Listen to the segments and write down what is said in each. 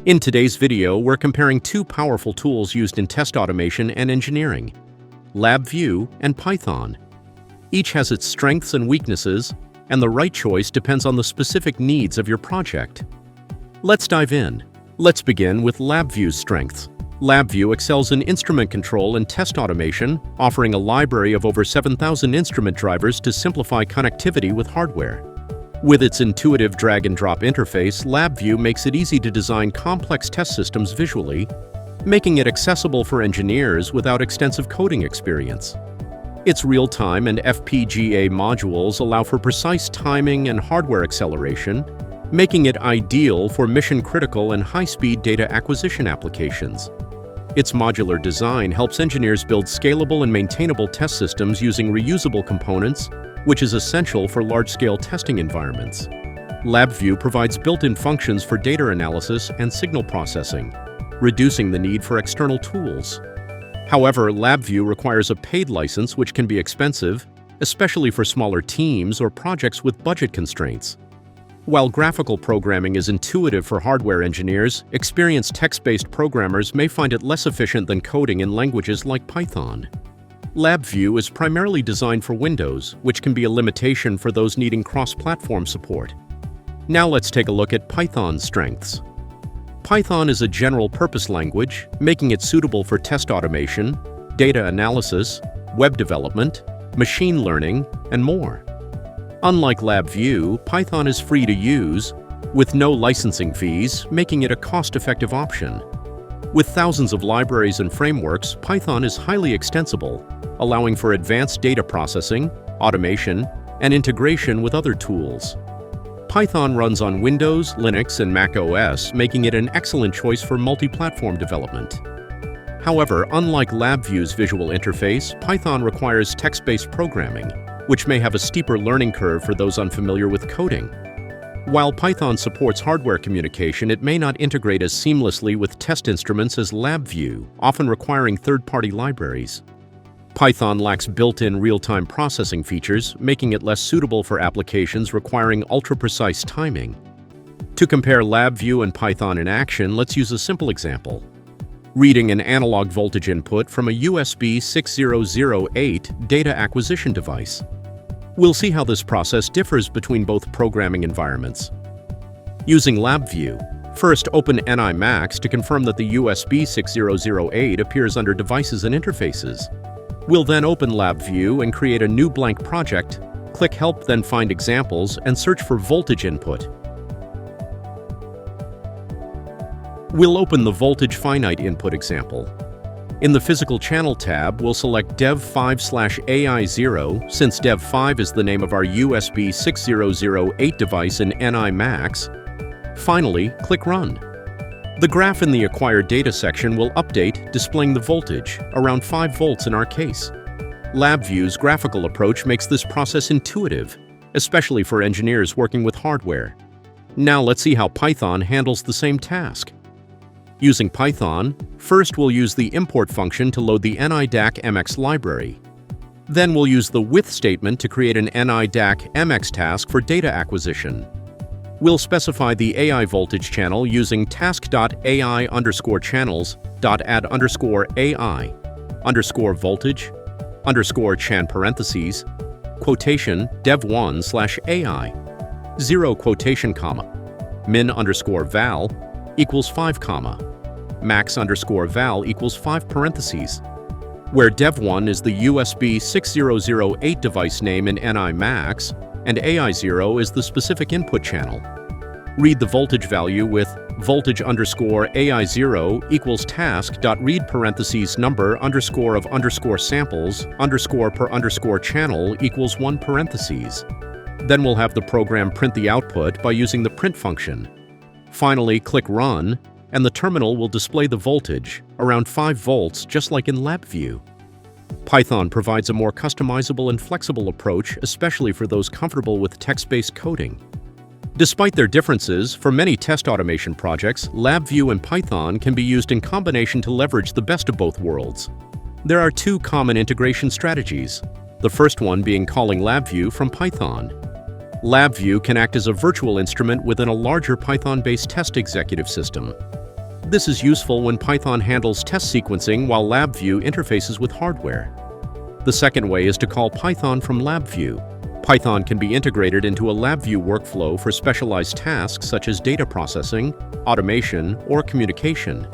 In today's video, we're comparing two powerful tools used in test automation and engineering, LabVIEW and Python. Each has its strengths and weaknesses, and the right choice depends on the specific needs of your project. Let's dive in. Let's begin with LabVIEW's strengths. LabVIEW excels in instrument control and test automation, offering a library of over 7,000 instrument drivers to simplify connectivity with hardware. With its intuitive drag-and-drop interface, LabVIEW makes it easy to design complex test systems visually, making it accessible for engineers without extensive coding experience. Its real-time and FPGA modules allow for precise timing and hardware acceleration, making it ideal for mission-critical and high-speed data acquisition applications. Its modular design helps engineers build scalable and maintainable test systems using reusable components, which is essential for large-scale testing environments. LabVIEW provides built-in functions for data analysis and signal processing, reducing the need for external tools. However, LabVIEW requires a paid license, which can be expensive, especially for smaller teams or projects with budget constraints. While graphical programming is intuitive for hardware engineers, experienced text-based programmers may find it less efficient than coding in languages like Python. LabVIEW is primarily designed for Windows, which can be a limitation for those needing cross-platform support. Now let's take a look at Python's strengths. Python is a general-purpose language, making it suitable for test automation, data analysis, web development, machine learning, and more. Unlike LabVIEW, Python is free to use, with no licensing fees, making it a cost-effective option. With thousands of libraries and frameworks, Python is highly extensible, allowing for advanced data processing, automation, and integration with other tools. Python runs on Windows, Linux, and Mac OS, making it an excellent choice for multi-platform development. However, unlike LabVIEW's visual interface, Python requires text-based programming, which may have a steeper learning curve for those unfamiliar with coding. While Python supports hardware communication, it may not integrate as seamlessly with test instruments as LabVIEW, often requiring third-party libraries. Python lacks built-in real-time processing features, making it less suitable for applications requiring ultra-precise timing. To compare LabVIEW and Python in action, let's use a simple example. Reading an analog voltage input from a USB-6008 data acquisition device. We'll see how this process differs between both programming environments. Using LabVIEW, first open NI-MAX to confirm that the USB-6008 appears under Devices and Interfaces. We'll then open LabVIEW and create a new blank project, click Help, then find Examples, and search for voltage input. We'll open the voltage finite input example. In the Physical Channel tab, we'll select dev5/AI0, since dev5 is the name of our USB-6008 device in NI-MAX. Finally, click Run. The graph in the Acquired Data section will update, displaying the voltage, around 5 volts in our case. LabVIEW's graphical approach makes this process intuitive, especially for engineers working with hardware. Now let's see how Python handles the same task. Using Python, first we'll use the import function to load the NI-DAQ MX library. Then we'll use the with statement to create an NI-DAQ MX task for data acquisition. We'll specify the AI voltage channel using task.ai_channels.add_AI_voltage_chan parentheses, quotation dev1/AI, 0 quotation comma, min_val equals 5 comma, max_val equals 5 parentheses, where dev1 is the USB-6008 device name in NI-MAX and AI0 is the specific input channel. Read the voltage value with voltage_AI0 equals task.read parentheses number underscore of underscore samples underscore per underscore channel equals 1 parentheses. Then we'll have the program print the output by using the print function. Finally, click Run, and the terminal will display the voltage, around 5 volts, just like in LabVIEW. Python provides a more customizable and flexible approach, especially for those comfortable with text-based coding. Despite their differences, for many test automation projects, LabVIEW and Python can be used in combination to leverage the best of both worlds. There are two common integration strategies, the first one being calling LabVIEW from Python. LabVIEW can act as a virtual instrument within a larger Python-based test executive system. This is useful when Python handles test sequencing while LabVIEW interfaces with hardware. The second way is to call Python from LabVIEW. Python can be integrated into a LabVIEW workflow for specialized tasks such as data processing, automation, or communication.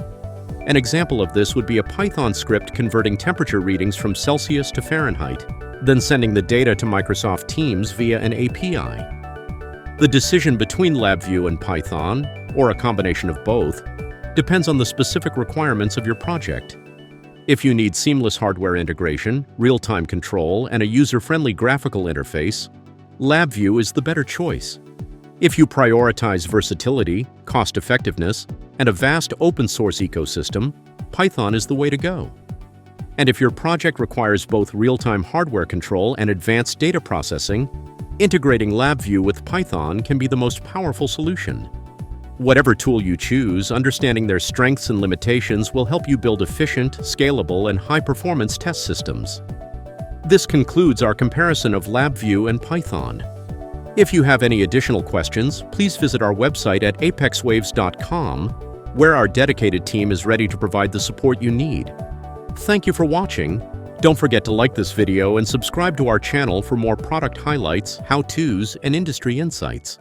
An example of this would be a Python script converting temperature readings from Celsius to Fahrenheit, then sending the data to Microsoft Teams via an API. The decision between LabVIEW and Python, or a combination of both, depends on the specific requirements of your project. If you need seamless hardware integration, real-time control, and a user-friendly graphical interface, LabVIEW is the better choice. If you prioritize versatility, cost-effectiveness, and a vast open-source ecosystem, Python is the way to go. And if your project requires both real-time hardware control and advanced data processing, integrating LabVIEW with Python can be the most powerful solution. Whatever tool you choose, understanding their strengths and limitations will help you build efficient, scalable, and high-performance test systems. This concludes our comparison of LabVIEW and Python. If you have any additional questions, please visit our website at apexwaves.com, where our dedicated team is ready to provide the support you need. Thank you for watching. Don't forget to like this video and subscribe to our channel for more product highlights, how-tos, and industry insights.